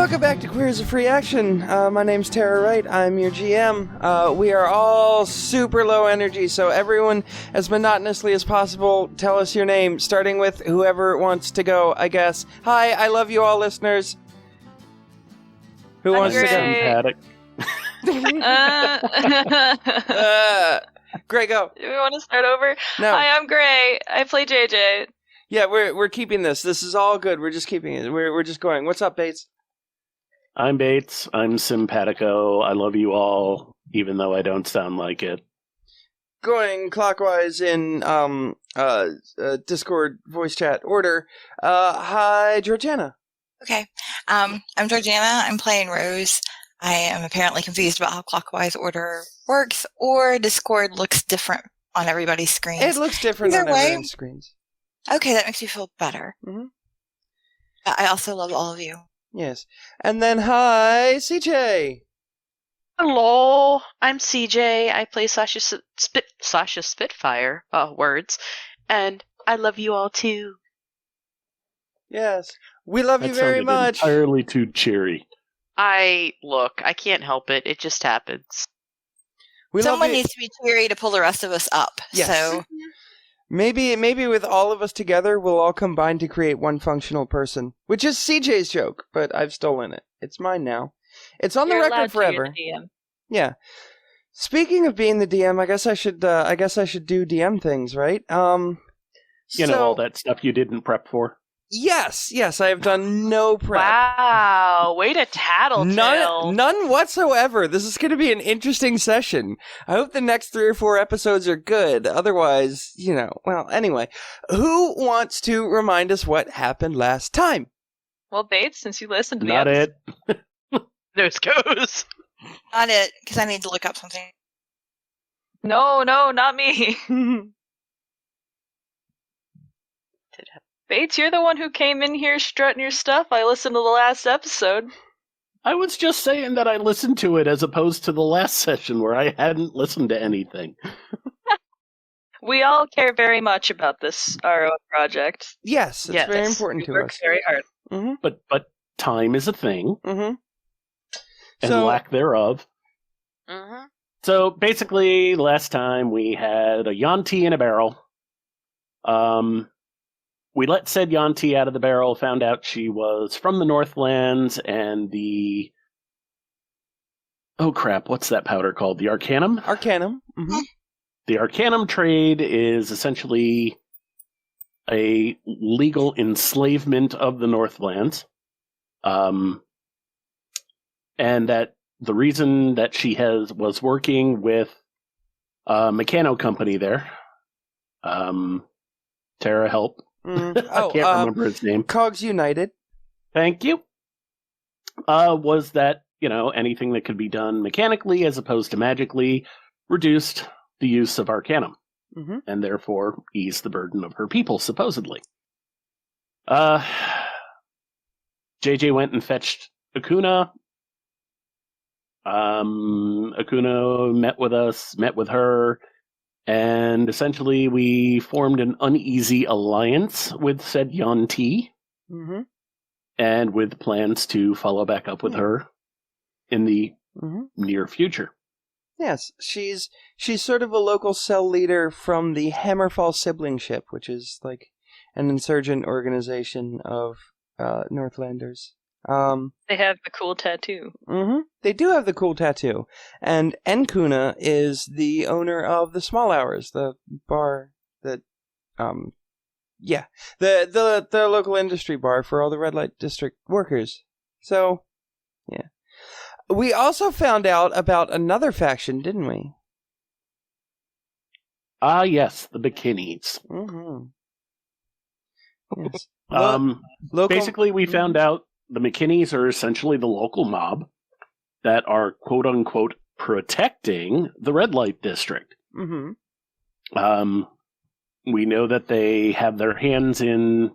Welcome back to Queers of Free Action. My name's Tara Wright. I'm your GM. We are all super low energy, so everyone, as monotonously as possible, tell us your name, starting with whoever wants to go, I guess. Hi, I love you all, listeners. Who wants to go? Sym Gray, Gray, go. do we want to start over? No. Hi, I'm Gray. I play JJ. Yeah, we're keeping this. This is all good. We're just keeping it. We're just going. What's up, Bates? I'm Bates. I'm Sym Patico. I love you all, even though I don't sound like it. Going clockwise in Discord voice chat order. Hi, Georgeanna. Okay. I'm Georgeanna. I'm playing Rose. I am apparently confused about how clockwise order works, or Discord looks different on everybody's screens. It looks different Either on way- everyone's screens. Okay, that makes me feel better. Mm-hmm. I also love all of you. Yes. And then, hi, CJ. Hello, I'm CJ. I play Sasha Spitfire. Words, and I love you all too. Yes. We love you That very sounded much. entirely too cheery. I can't help it. It just happens. We love Someone you. needs to be cheery to pull the rest of us up. Yes. So Maybe with all of us together, we'll all combine to create one functional person, which is CJ's joke, but I've stolen it. It's mine now. It's on You're the allowed record to, forever. you're the DM. Yeah. Speaking of being the DM, I guess I should do DM things, right? You know, all that stuff you didn't prep for. Yes, I have done no prep. Wow, way to tattletale. None whatsoever. This is going to be an interesting session. I hope the next 3 or 4 episodes are good. Otherwise, well, anyway. Who wants to remind us what happened last time? Well, Bates, since you listened to the Not episode. it. Nose goes. not it, because I need to look up something. No, not me. Bates, you're the one who came in here strutting your stuff. I listened to the last episode. I was just saying that I listened to it as opposed to the last session where I hadn't listened to anything. We all care very much about this RO project. Yes, it's Yes, very important We to work us. very hard. Mm-hmm. But time is a thing, Mm-hmm. and So- lack thereof. Mm-hmm. So basically, last time we had a Yanti in a barrel. We let said Yanti out of the barrel, found out she was from the Northlands and the... Oh crap, what's that powder called? The Arcanum? Arcanum. Mm-hmm. The Arcanum trade is essentially a legal enslavement of the Northlands. And that the reason that she was working with a mechano company there, Tara, help. Mm. I can't remember his name. Cogs United. Thank you. Was that, anything that could be done mechanically as opposed to magically reduced the use of Arcanum, Mm-hmm. and therefore eased the burden of her people, supposedly. JJ went and fetched Akuna. Akuna met with us, met with her, and essentially we formed an uneasy alliance with said Yanti, Mm-hmm. and with plans to follow back up with her in the Mm-hmm. near future. Yes, she's sort of a local cell leader from the Hammerfall Sibling Ship, which is like an insurgent organization of Northlanders. They have the cool tattoo. Mm-hmm. They do have the cool tattoo, and Enkuna is the owner of the Small Hours, the bar that, the local industry bar for all the Red Light District workers. So, yeah. We also found out about another faction, didn't we? Ah, yes, the bikinis. Mm-hmm. Yes. Local... Basically, we found out the McKinneys are essentially the local mob that are quote-unquote protecting the Red Light District. Mm-hmm. We know that they have their hands in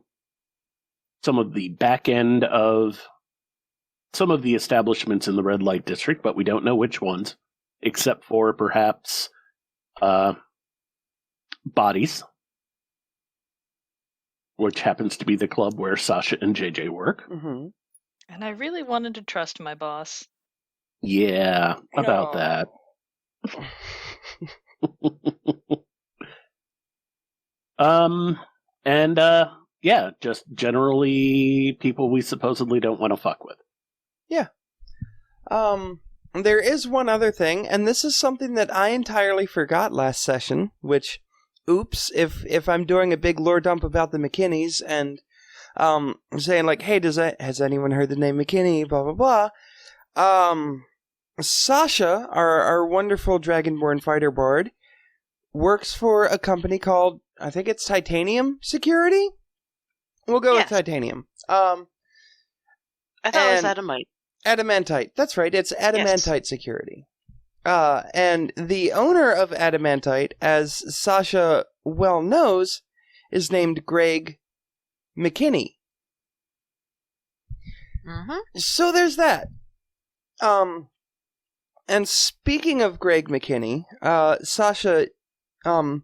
some of the back end of some of the establishments in the Red Light District, but we don't know which ones, except for perhaps Bodies, which happens to be the club where Sasha and JJ work. Mm-hmm. And I really wanted to trust my boss. Yeah, about No. that. And yeah, just generally people we supposedly don't want to fuck with. There is one other thing, and this is something that I entirely forgot last session, which, oops, if I'm doing a big lore dump about the McKinneys and saying like, hey, has anyone heard the name McKinney, blah blah blah. Sasha, our wonderful Dragonborn fighter bard, works for a company called, I think it's Titanium Security? We'll go with Yes. Titanium. I thought it was and- Adamite. Adamantite. That's right, it's Adamantite Security. And the owner of Adamantite, as Sasha well knows, is named Greg McKinney. Mm-hmm. So there's that. And speaking of Greg McKinney, Sasha, when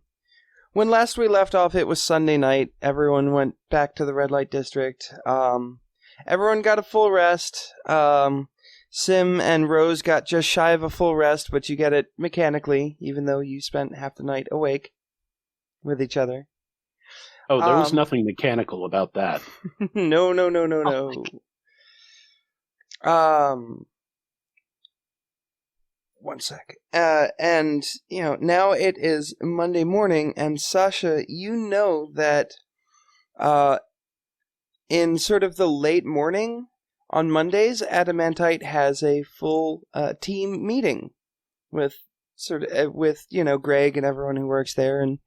last we left off, it was Sunday night. Everyone went back to the red light district. Everyone got a full rest. Sym and Rose got just shy of a full rest, but you get it mechanically, even though you spent half the night awake with each other. Oh, there was nothing mechanical about that. No. One sec. And, now it is Monday morning, and Sasha, you know that, in sort of the late morning on Mondays, Adamantite has a full, team meeting with Greg and everyone who works there, and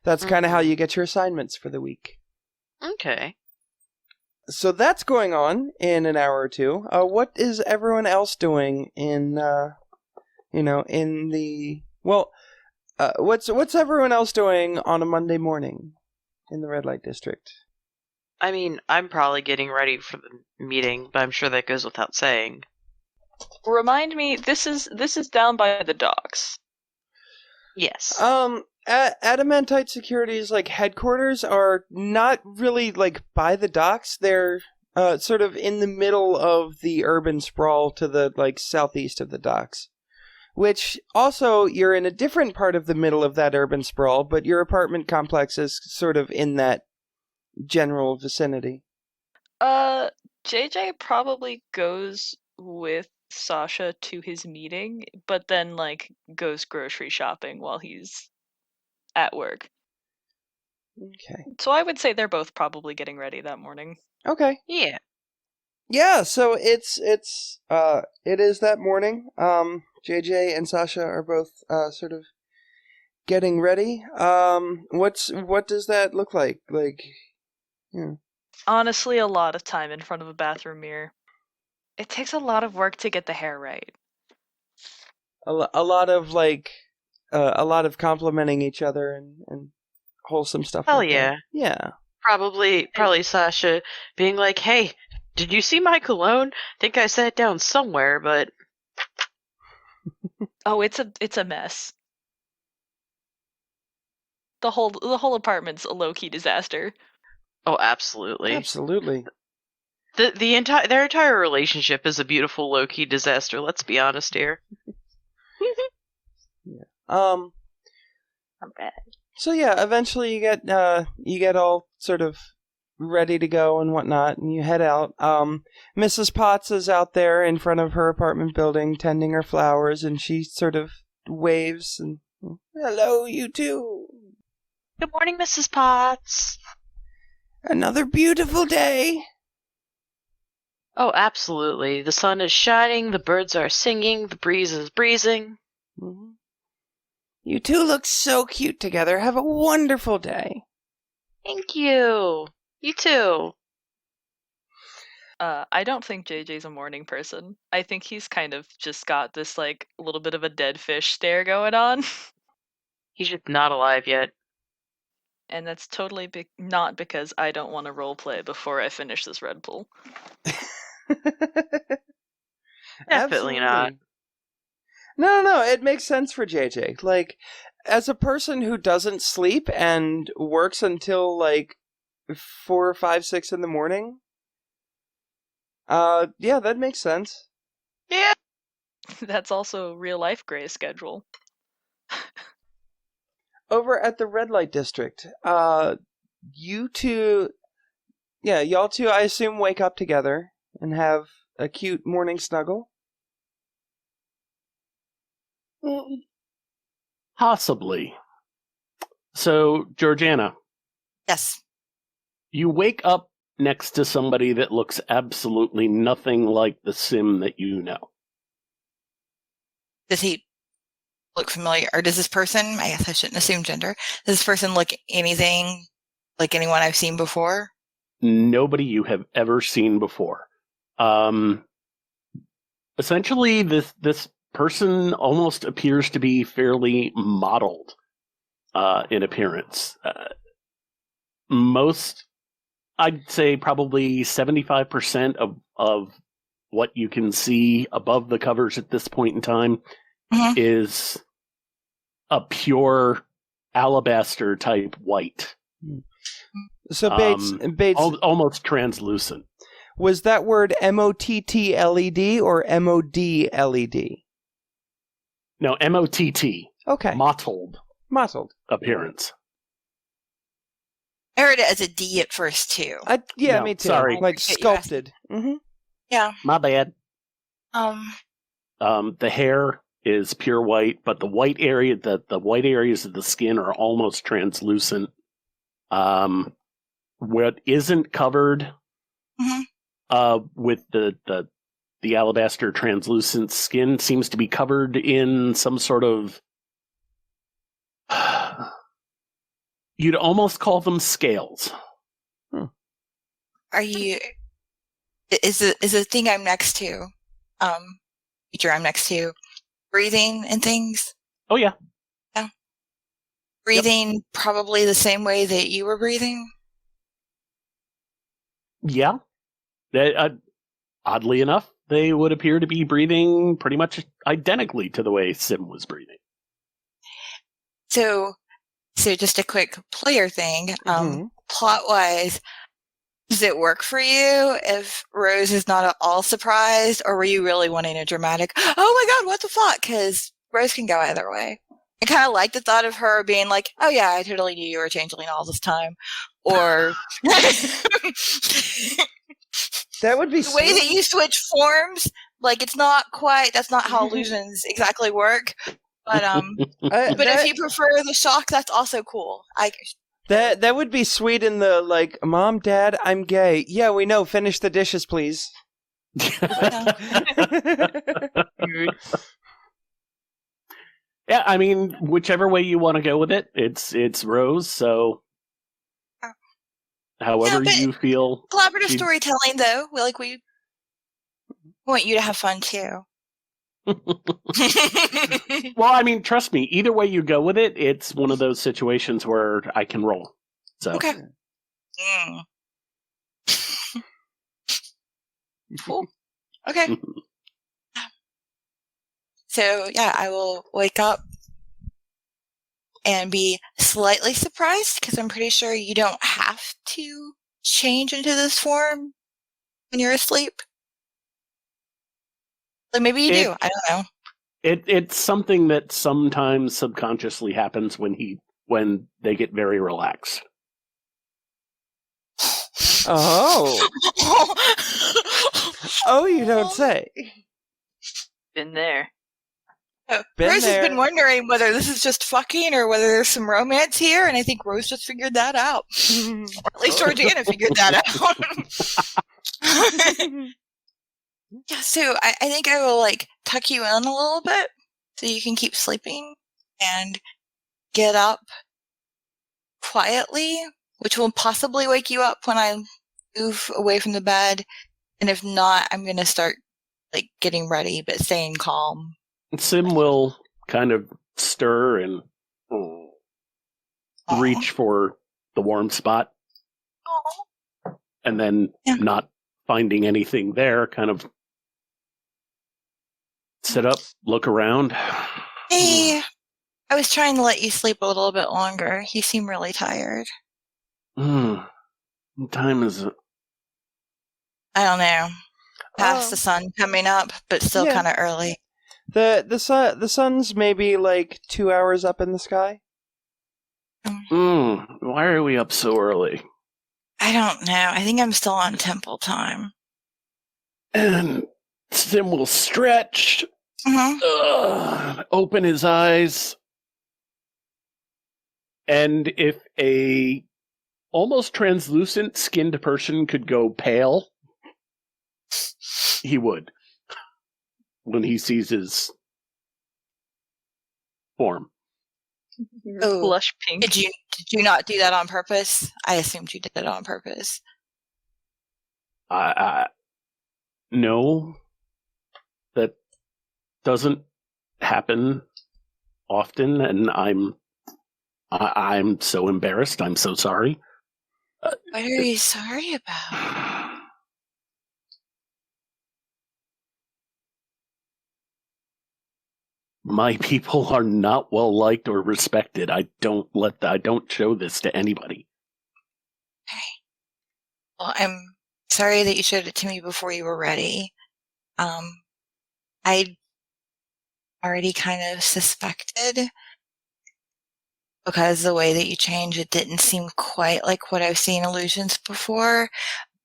that's kind of how you get your assignments for the week. Okay. So that's going on in an hour or two. What is everyone else doing what's everyone else doing on a Monday morning in the red light district? I mean, I'm probably getting ready for the meeting, but I'm sure that goes without saying. Remind me, this is down by the docks. Yes. Adamantite Security's headquarters are not really by the docks. They're sort of in the middle of the urban sprawl to the southeast of the docks. Which also you're in a different part of the middle of that urban sprawl, but your apartment complex is sort of in that general vicinity. JJ probably goes with Sasha to his meeting, but then goes grocery shopping while he's at work. Okay. So I would say they're both probably getting ready that morning. Okay. Yeah. Yeah, so it is that morning. JJ and Sasha are both sort of getting ready. What does that look like? Honestly, a lot of time in front of a bathroom mirror. It takes a lot of work to get the hair right. A lot of complimenting each other and wholesome stuff. Hell like yeah. that. Yeah. Probably Sasha being like, hey, did you see my cologne? Think I sat down somewhere, but... Oh, it's a mess. The whole apartment's a low-key disaster. Oh, absolutely. Absolutely. Their entire relationship is a beautiful low-key disaster, let's be honest here. Yeah. Not bad. So yeah, eventually you get all sort of ready to go and whatnot, and you head out. Mrs. Potts is out there in front of her apartment building tending her flowers, and she sort of waves and, hello, you too. Good morning, Mrs. Potts. Another beautiful day. Oh, absolutely. The sun is shining, the birds are singing, the breeze is breezing. Mm-hmm. You two look so cute together. Have a wonderful day. Thank you. You too. I don't think JJ's a morning person. I think he's kind of just got this little bit of a dead fish stare going on. He's just not alive yet. And that's totally not because I don't want to roleplay before I finish this Red Bull. Definitely not. No, it makes sense for JJ. As a person who doesn't sleep and works until 4 or 5, 6 in the morning, Yeah, that makes sense. Yeah. That's also real life Gray's schedule. Over at the red light district, you two, yeah, y'all two, I assume, wake up together and have a cute morning snuggle. Possibly. So, Georgeanna, Yes. you wake up next to somebody that looks absolutely nothing like the Sym that you know. Does he look familiar? Or does this person, I guess I shouldn't assume gender, does this person look anything like anyone I've seen before? Nobody you have ever seen before. Essentially, this person almost appears to be fairly modeled in appearance. I'd say probably 75% of what you can see above the covers at this point in time is a pure alabaster type white. So Bates, Almost translucent. was that word MOTTLED or MODLED? No, MOTT. Okay. Mottled Mottled. appearance. I heard it as a D at first, too. Yeah, No, me too. sorry. Like Appreciate you asking. sculpted. Mm-hmm. Yeah. My bad. The hair is pure white, but the white areas of the skin are almost translucent. What isn't covered with the alabaster translucent skin seems to be covered in some sort of you'd almost call them scales. Are you... Is the thing I'm next to, feature I'm next to, breathing and things? Oh, yeah. Yeah. Breathing probably the same way that you were breathing? Yeah. Oddly enough, they would appear to be breathing pretty much identically to the way Sym was breathing. So just a quick player thing, plot-wise, does it work for you if Rose is not at all surprised, or were you really wanting a dramatic, oh my god, what the fuck? Because Rose can go either way. I kind of like the thought of her being like, oh yeah, I totally knew you were a changeling all this time. Or That would be the way that you switch forms, like it's not quite, that's not how illusions exactly work. But if you prefer the shock, that's also cool. That would be sweet in the, like, Mom, Dad, I'm gay. Yeah, we know. Finish the dishes, please. Yeah, I mean, whichever way you want to go with it, it's Rose, so however you feel. Collaborative storytelling, though. We want you to have fun, too. Well, I mean, trust me, either way you go with it, it's one of those situations where I can roll. So. Okay. Cool. Okay. So, yeah, I will wake up and be slightly surprised because I'm pretty sure you don't have to change into this form when you're asleep. Like maybe you do. I don't know. It's something that sometimes subconsciously happens when they get very relaxed. Oh. Oh, you don't say. Been there. Rose has been wondering whether this is just fucking or whether there's some romance here, and I think Rose just figured that out. Or at least Georgeanna figured that out. Yeah, so I think I will tuck you in a little bit so you can keep sleeping and get up quietly, which will possibly wake you up when I move away from the bed. And if not, I'm going to start getting ready, but staying calm. Sym will kind of stir and reach for the warm spot. And then not finding anything there, kind of sit up, look around. Hey, I was trying to let you sleep a little bit longer. You seem really tired. What time is it? I don't know. past the sun coming up, but still yeah. kind of early. The sun's maybe like 2 hours up in the sky. Why are we up so early? I don't know. I think I'm still on temple time. And Sym will stretch, open his eyes, and if a almost translucent skinned person could go pale, he would when he sees his form. Oh, Blush pink. Did you not do that on purpose? I assumed you did it on purpose. No, that doesn't happen often, and I'm so embarrassed. I'm so sorry. What are you sorry about? My people are not well liked or respected. I don't show this to anybody. Okay. Well, I'm sorry that you showed it to me before you were ready. I already kind of suspected, because the way that you changed, it didn't seem quite like what I've seen illusions before.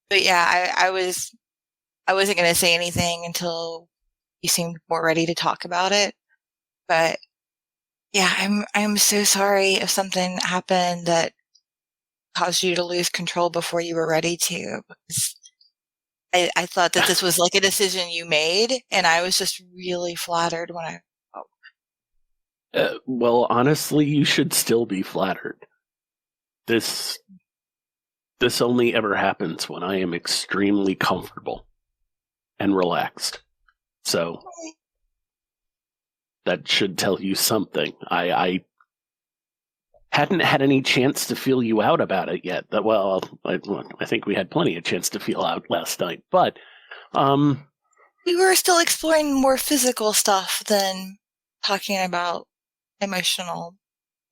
But yeah, I wasn't going to say anything until you seemed more ready to talk about it. But yeah, I'm so sorry if something happened that caused you to lose control before you were ready to. Because I thought that this was like a decision you made, and I was just really flattered when I. Well, honestly, you should still be flattered. This only ever happens when I am extremely comfortable and relaxed. So that should tell you something. I hadn't had any chance to feel you out about it yet. I think we had plenty of chance to feel out last night, but we were still exploring more physical stuff than talking about emotional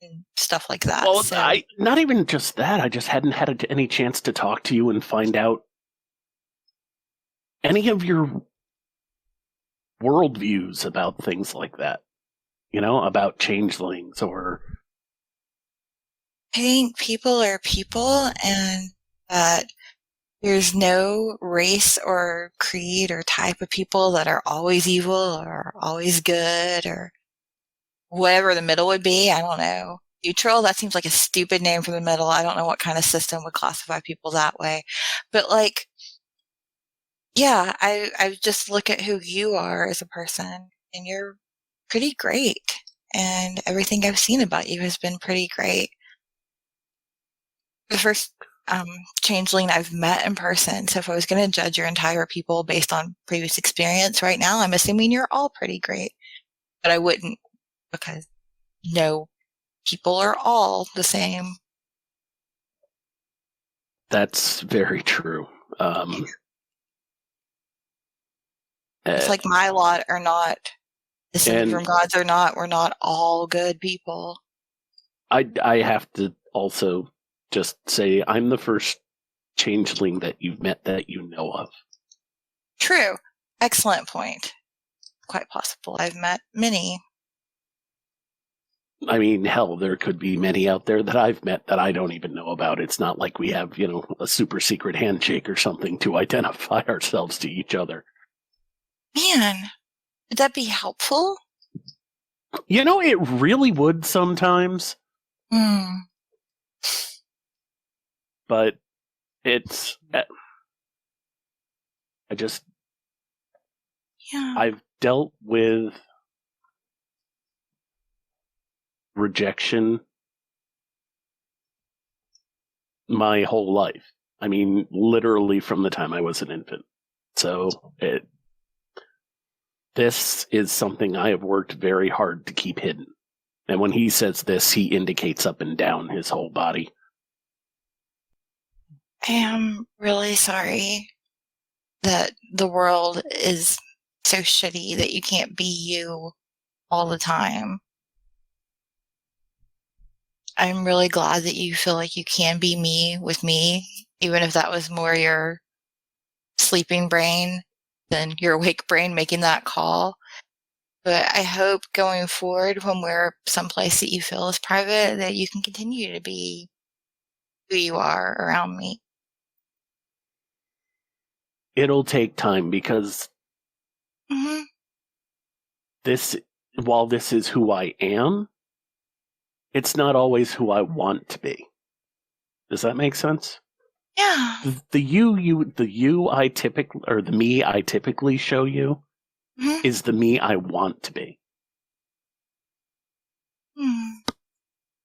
and stuff like that. Well, so. Not even just that. I just hadn't had any chance to talk to you and find out any of your worldviews about things like that. About changelings or. I think people are people, and that there's no race or creed or type of people that are always evil or always good or whatever the middle would be. I don't know. Neutral, that seems like a stupid name for the middle. I don't know what kind of system would classify people that way. But yeah, I just look at who you are as a person, and you're pretty great. And everything I've seen about you has been pretty great. The first changeling I've met in person. So if I was going to judge your entire people based on previous experience right now, I'm assuming you're all pretty great. But I wouldn't, because no people are all the same. That's very true. It's like my lot are not descended from gods or not. We're not all good people. I have to also just say I'm the first changeling that you've met that you know of. True. Excellent point. Quite possible I've met many. I mean, hell, there could be many out there that I've met that I don't even know about. It's not like we have, a super secret handshake or something to identify ourselves to each other. Man, would that be helpful? It really would sometimes. But it's... I've dealt with rejection my whole life. I mean, literally from the time I was an infant. So this is something I have worked very hard to keep hidden. And when he says this, he indicates up and down his whole body. I am really sorry that the world is so shitty that you can't be you all the time. I'm really glad that you feel like you can be me with me, even if that was more your sleeping brain. than your awake brain making that call. But I hope going forward, when we're someplace that you feel is private, that you can continue to be who you are around me. It'll take time because Mm-hmm. while this is who I am, it's not always who I want to be. Does that make sense? Yeah. The me I typically show you Mm-hmm. is the me I want to be. Mm.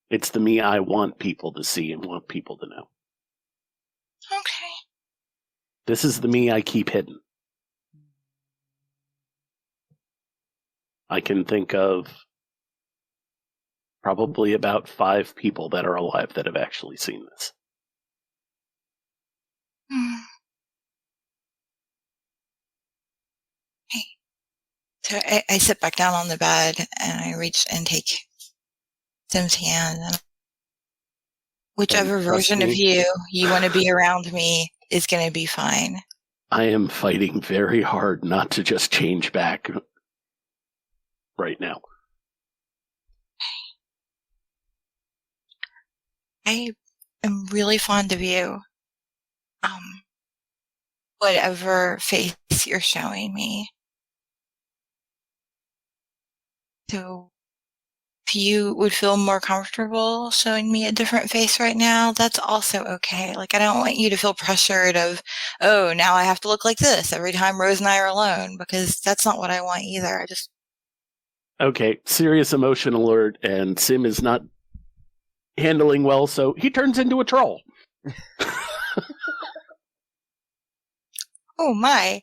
It's the me I want people to see and want people to know. Okay. This is the me I keep hidden. I can think of probably about 5 people that are alive that have actually seen this. Mm. Hey. So I sit back down on the bed and I reach and take Sym's hand. And whichever version of you want to be around me is going to be fine. I am fighting very hard not to just change back right now. I am really fond of you. Whatever face you're showing me. So if you would feel more comfortable showing me a different face right now, that's also okay. Like, I don't want you to feel pressured of, oh, now I have to look like this every time Rose and I are alone, because that's not what I want either. I just... Okay, serious emotion alert, and Sym is not handling well, so he turns into a troll. Oh my.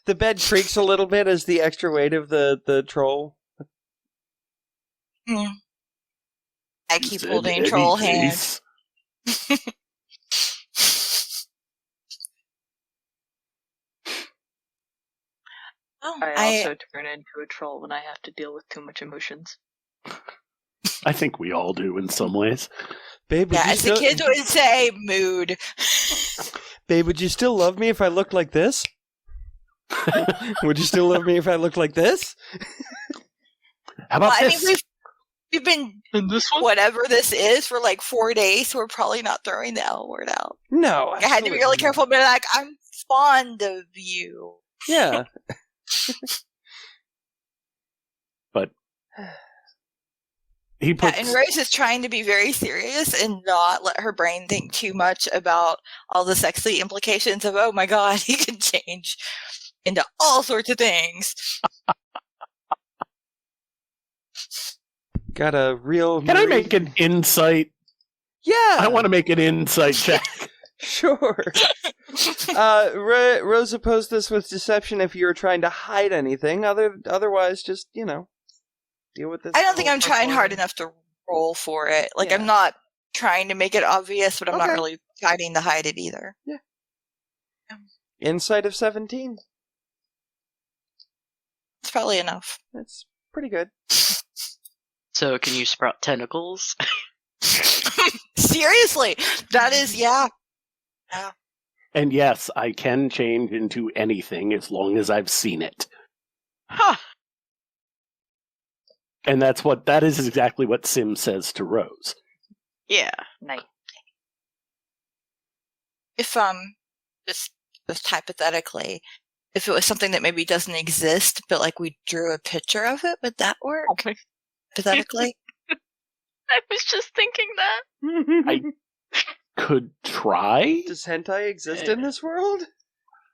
The bed creaks a little bit as the extra weight of the troll. Mm. I keep Said holding any troll face. hands. I also turn into a troll when I have to deal with too much emotions. I think we all do in some ways. Babe, Yeah, as the kids would say, mood. Babe, would you still love me if I looked like this? Would you still love me if I looked like this? How about this? I mean, we've been In this one? whatever this is for like 4 days, so we're probably not throwing the L word out. No, I had to be really careful, but like, I'm fond of you. Yeah. But he puts... Yeah, and Rose is trying to be very serious and not let her brain think too much about all the sexy implications of, oh my god, he could change into all sorts of things. Got a real... Can I make an insight? Yeah! I want to make an insight check. Sure. Rose opposed this with deception if you were trying to hide anything. Otherwise, just, deal with this. I don't think I'm trying hard enough to roll for it. Like, Yeah. I'm not trying to make it obvious, but I'm not Okay. really fighting to hide it either. Yeah. Insight of 17. It's probably enough. That's pretty good. So can you sprout tentacles? Seriously, that is, yeah. And yes, I can change into anything as long as I've seen it. Huh. And that is exactly what Sym says to Rose. Yeah. Nice. If, just hypothetically, if it was something that maybe doesn't exist, but like we drew a picture of it, would that work? Okay. Hypothetically? I was just thinking that. I could try. Does hentai exist in this world?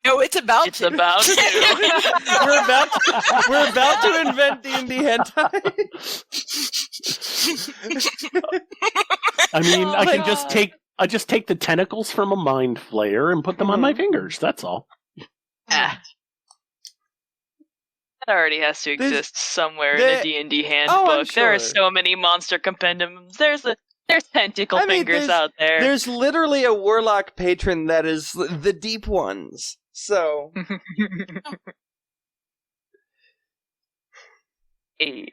No, it's about It's to. about to. We're about to invent D&D hentai. I mean, I can God. just take the tentacles from a mind flayer and put them on my fingers. That's all. Ah. That already has to There's- exist somewhere in there- a D&D Oh, handbook. I'm There are sure. so many monster compendiums. There's tentacle fingers out there. There's literally a warlock patron that is the deep ones. So, Hey,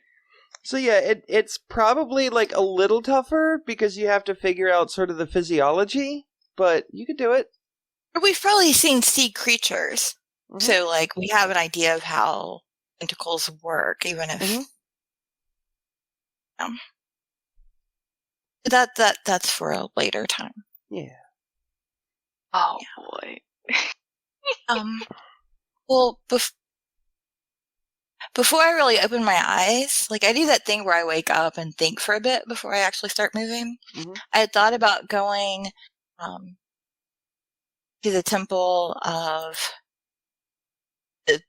so yeah, it's probably like a little tougher because you have to figure out sort of the physiology but you could do it. We've probably seen sea creatures, so like we have an idea of how tentacles work, even if that's for a later time. Yeah. Oh boy. Well, before I really open my eyes, like I do that thing where I wake up and think for a bit before I actually start moving. I had thought about going to the temple of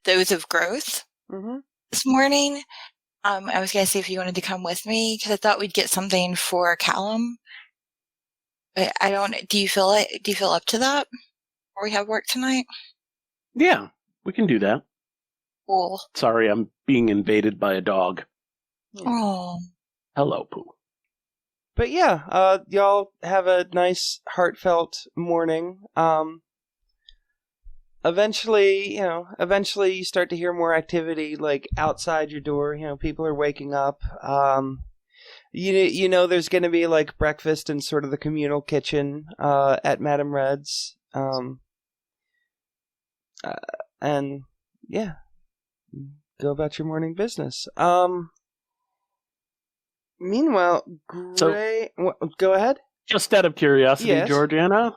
those of growth this morning. I was going to see if you wanted to come with me because I thought we'd get something for Callum. But I don't. Do you feel up to that? Or we have work tonight? Yeah, we can do that. Cool. Sorry, I'm being invaded by a dog. Oh. Hello, Pooh. But yeah, y'all have a nice, heartfelt morning. Eventually you start to hear more activity, like outside your door. People are waking up. There's going to be like breakfast in sort of the communal kitchen at Madame Red's. And yeah, go about your morning business. Meanwhile, Gray, go ahead. Just out of curiosity, yes. Georgeanna,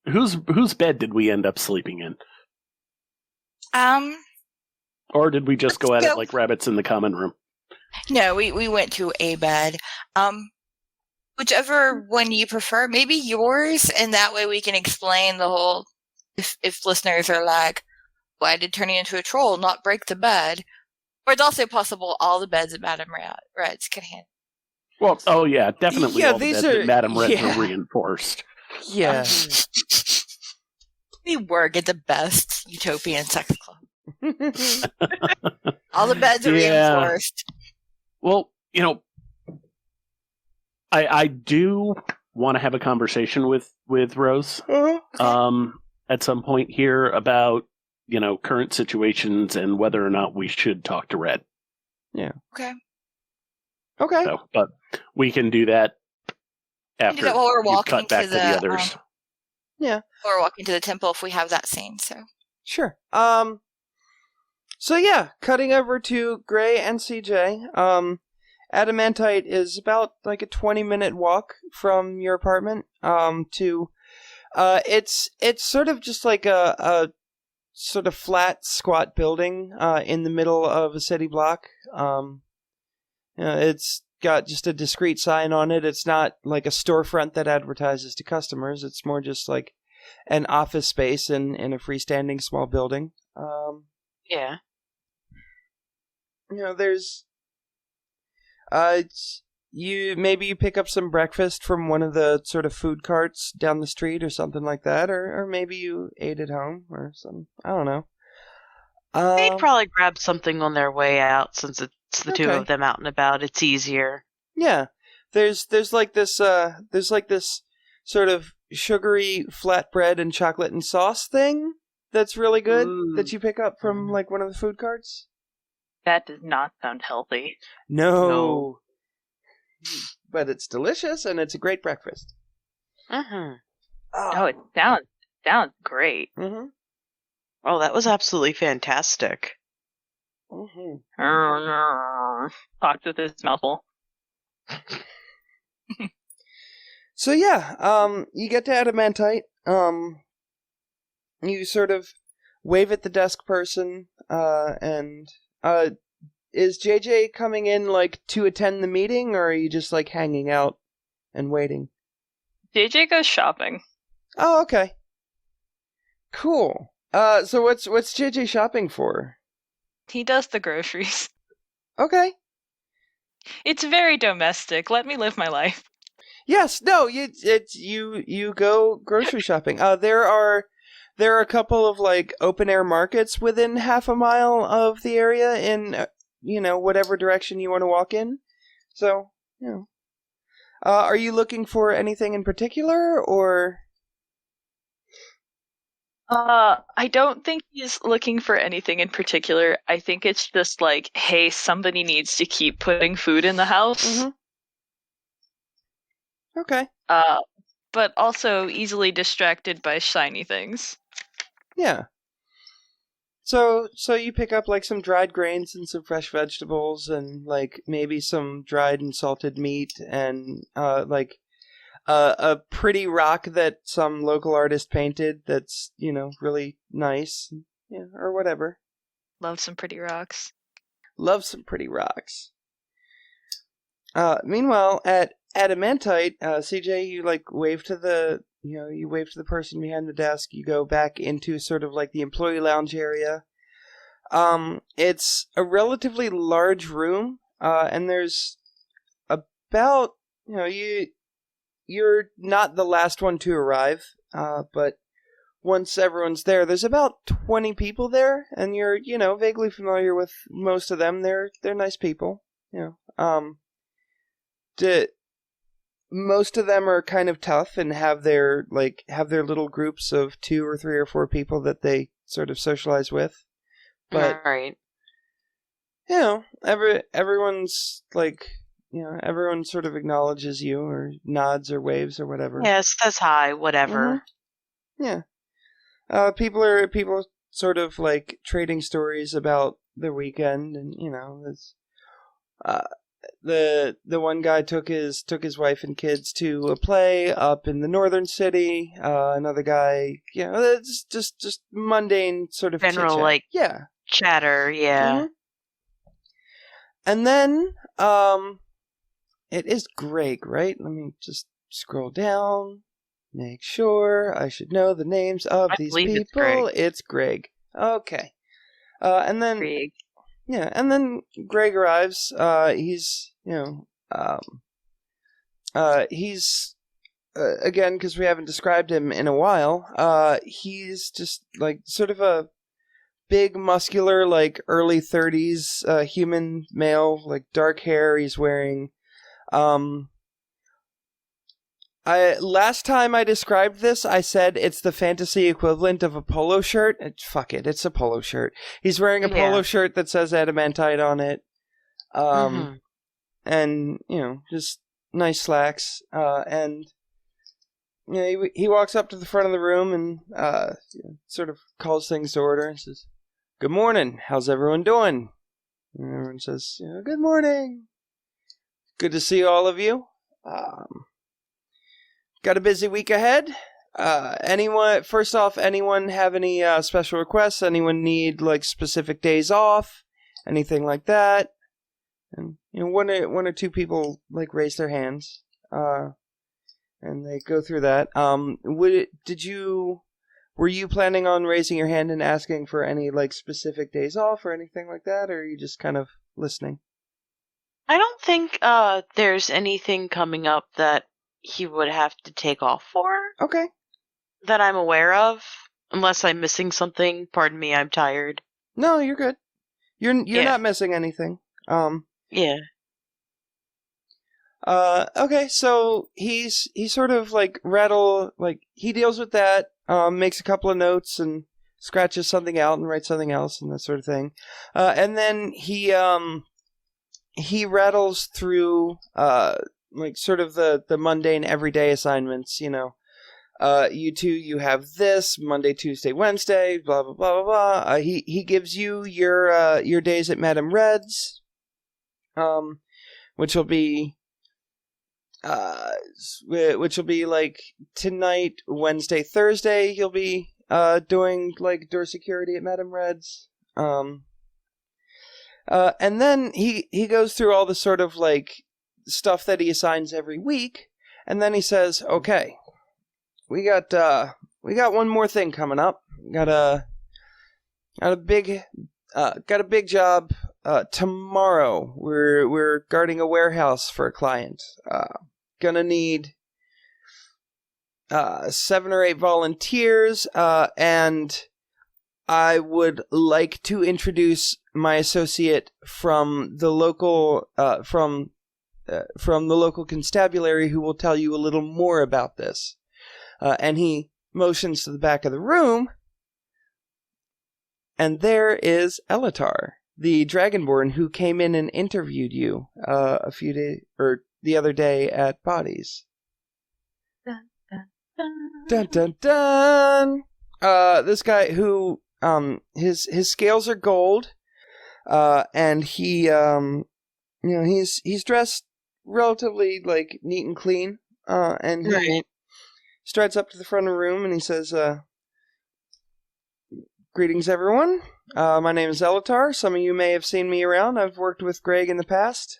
whose bed did we end up sleeping in? Or did we just go at it like rabbits in the common room? No, we went to a bed. Whichever one you prefer, maybe yours, and that way we can explain the whole. If listeners are like, why did turning into a troll not break the bed? Or it's also possible all the beds at Madame Red's could handle. Well, oh yeah, definitely all the beds at Madame Red's yeah. are reinforced. Yeah. We work at the best utopian sex club. All the beds are reinforced. Well, I do want to have a conversation with Rose at some point here about current situations and whether or not we should talk to Red. Yeah. Okay. So, but we can do that after while we're you walking cut back to the others. Yeah. Or walking to the temple if we have that scene. So. Sure. So yeah, cutting over to Gray and CJ. Adamantite is about like a 20-minute walk from your apartment. It's sort of just like a sort of flat, squat building in the middle of a city block. It's got just a discreet sign on it. It's not like a storefront that advertises to customers. It's more just like an office space in a freestanding small building. Yeah. There's you pick up some breakfast from one of the sort of food carts down the street or something like that, or maybe you ate at home or something. I don't know. They'd probably grab something on their way out since it's the two of them out and about. It's easier. Yeah, there's like this sort of sugary flatbread and chocolate and sauce thing that's really good that you pick up from like one of the food carts. That does not sound healthy. No. But it's delicious and it's a great breakfast. Oh, it sounds great. Oh, that was absolutely fantastic. Talked with his mouthful. So yeah, you get to Adamantite. You sort of wave at the desk person, and is JJ coming in like to attend the meeting, or are you just like hanging out and waiting? JJ goes shopping. Oh, okay. Cool. So what's JJ shopping for? He does the groceries. Okay. It's very domestic. Let me live my life. Yes, no, you go grocery shopping. There are a couple of like open air markets within half a mile of the area in whatever direction you want to walk in. So, are you looking for anything in particular, or? I don't think he's looking for anything in particular. I think it's just like, hey, somebody needs to keep putting food in the house. Okay. but also easily distracted by shiny things. Yeah. So you pick up like some dried grains and some fresh vegetables and like maybe some dried and salted meat and like a pretty rock that some local artist painted that's, really nice. Yeah, or whatever. Love some pretty rocks. Love some pretty rocks. Meanwhile, at Adamantite, CJ, you like wave to the person behind the desk. You go back into sort of like the employee lounge area. It's a relatively large room, and there's about, you're not the last one to arrive, but once everyone's there, there's about 20 people there, and you're, vaguely familiar with most of them. They're nice people, most of them are kind of tough and have their little groups of 2 or 3 or 4 people that they sort of socialize with. But right. Everyone's like, everyone sort of acknowledges you or nods or waves or whatever. Yes, that's hi, whatever. Mm-hmm. Yeah. People are sort of like trading stories about their weekend, and it's the one guy took his wife and kids to a play up in the northern city. Another guy, it's just mundane sort of General chit-chat. like Yeah. chatter, yeah. Mm-hmm. And then it is Greg, right? Let me just scroll down, make sure I should know the names of these people. It's Greg. Okay. And then Greg. Yeah, and then Greg arrives. He's again, because we haven't described him in a while. He's just like sort of a big, muscular, like early 30s human male, like dark hair. He's wearing last time I described this, I said it's the fantasy equivalent of a polo shirt. Fuck it, it's a polo shirt. He's wearing a polo shirt that says Adamantite on it. And, just nice slacks. And, he walks up to the front of the room and sort of calls things to order and says, "Good morning, how's everyone doing?" And everyone says, "Good morning. Good to see all of you. Got a busy week ahead. Anyone have any special requests? Anyone need like specific days off? Anything like that?" And one or two people like raise their hands, and they go through that. Were you planning on raising your hand and asking for any like specific days off or anything like that, or are you just kind of listening? I don't think there's anything coming up that he would have to take off for. Okay. That I'm aware of, unless I'm missing something. Pardon me, I'm tired. No, you're good. You're not missing anything. Yeah. Okay, so he's sort of like he deals with that, makes a couple of notes and scratches something out and writes something else and that sort of thing. And then he rattles through like sort of the mundane everyday assignments, you two, you have this Monday, Tuesday, Wednesday, blah blah blah blah blah. He gives you your days at Madame Red's, which will be like tonight, Wednesday, Thursday. You'll be doing like door security at Madame Red's. And then he goes through all the sort of like stuff that he assigns every week, and then he says, "Okay, we got one more thing coming up. Got a big job tomorrow. We're guarding a warehouse for a client. Gonna need 7 or 8 volunteers, and I would like to introduce my associate from the local constabulary who will tell you a little more about this." And he motions to the back of the room, and there is Elatar, the Dragonborn who came in and interviewed you the other day at Bodies. Dun, dun, Dun dun dun. This guy who his scales are gold, and he he's dressed relatively like neat and clean, and he Right. strides up to the front of the room and he says, "Greetings, everyone. My name is Elatar. Some of you may have seen me around. I've worked with Greg in the past.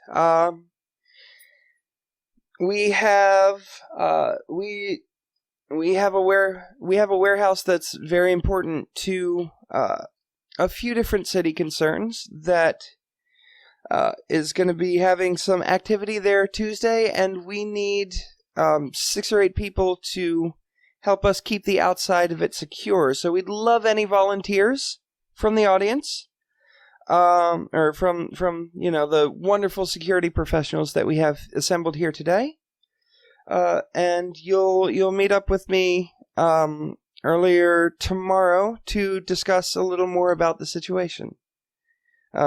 We have we have a warehouse that's very important to a few different city concerns that is going to be having some activity there Tuesday, and we need 6 or 8 people to help us keep the outside of it secure. So we'd love any volunteers from the audience, or from the wonderful security professionals that we have assembled here today. And you'll meet up with me earlier tomorrow to discuss a little more about the situation.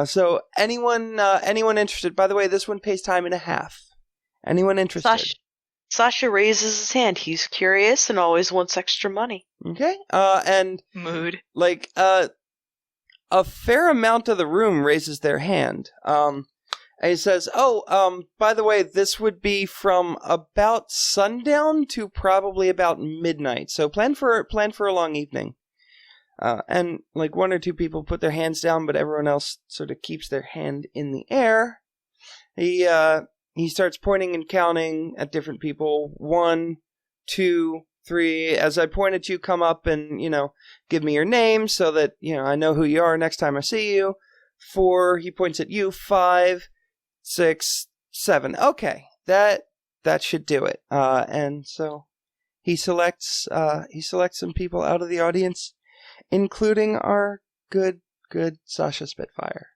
So anyone interested? By the way, this one pays time and a half. Anyone interested? Sasha raises his hand. He's curious and always wants extra money. Okay. And Mood. like a fair amount of the room raises their hand. And he says, by the way, this would be from about sundown to probably about midnight. So plan for a long evening. And like 1 or 2 people put their hands down, but everyone else sort of keeps their hand in the air. He starts pointing and counting at different people. 1, 2, 3. As I point at you, come up and, give me your name so that, I know who you are next time I see you. 4, he points at you. 5, 6, 7. Okay, that should do it. And so he selects some people out of the audience, including our good Sasha Spitfire.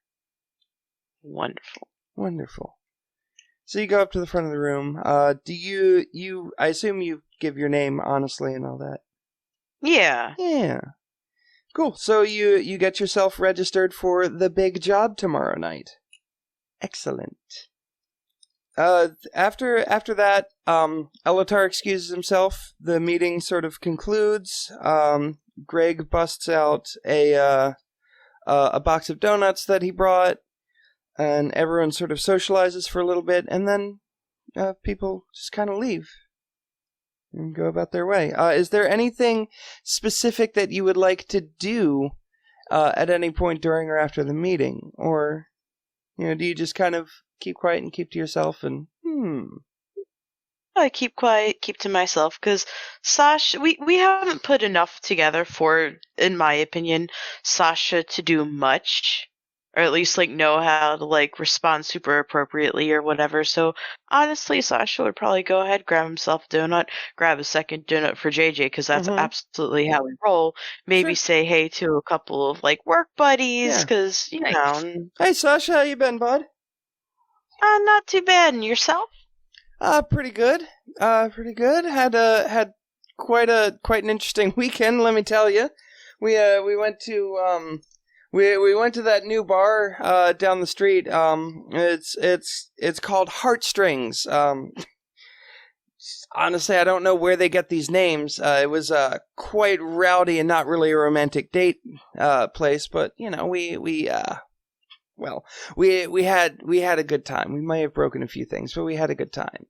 Wonderful. So you go up to the front of the room. Do you? I assume you give your name honestly and all that. Yeah. Yeah. Cool. So you get yourself registered for the big job tomorrow night. Excellent. After that, Elatar excuses himself. The meeting sort of concludes. Greg busts out a box of donuts that he brought, and everyone sort of socializes for a little bit, and then people just kind of leave and go about their way. Is there anything specific that you would like to do at any point during or after the meeting, or do you just kind of keep quiet and keep to yourself and I keep quiet, keep to myself, because Sasha, we haven't put enough together for, in my opinion, Sasha to do much, or at least know how to respond super appropriately or whatever. So honestly, Sasha would probably go ahead, grab himself a donut, grab a second donut for JJ, because that's absolutely how we roll. Maybe say hey to a couple of work buddies, because Hey Sasha, how you been, bud? Not too bad. And yourself? Pretty good. Had quite an interesting weekend, let me tell you. We went to we went to that new bar down the street. It's called Heartstrings. Honestly, I don't know where they get these names. It was quite rowdy and not really a romantic date place, but we had a good time. We may have broken a few things, but we had a good time.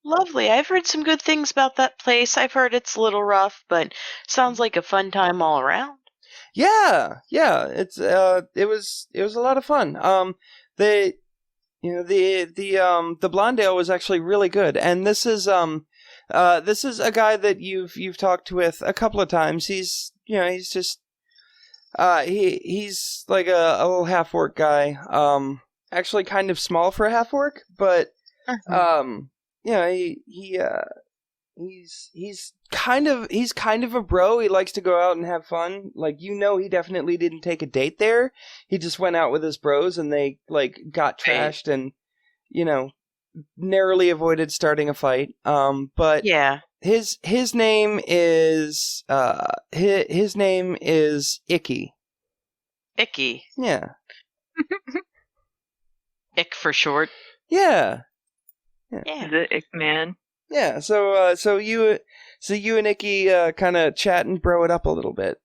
Lovely. I've heard some good things about that place. I've heard it's a little rough, but sounds like a fun time all around. Yeah. It's it was a lot of fun. The blonde ale was actually really good, and this is a guy that you've talked with a couple of times. He's just he's like a little half orc guy. Actually kind of small for a half orc, but he's kind of a bro. He likes to go out and have fun. He definitely didn't take a date there. He just went out with his bros and they got trashed and narrowly avoided starting a fight. But yeah. His name is his name is Icky. Icky. Yeah. Ick for short. Yeah. The Ick man. Yeah. So So you and Nikki kind of chat and bro it up a little bit.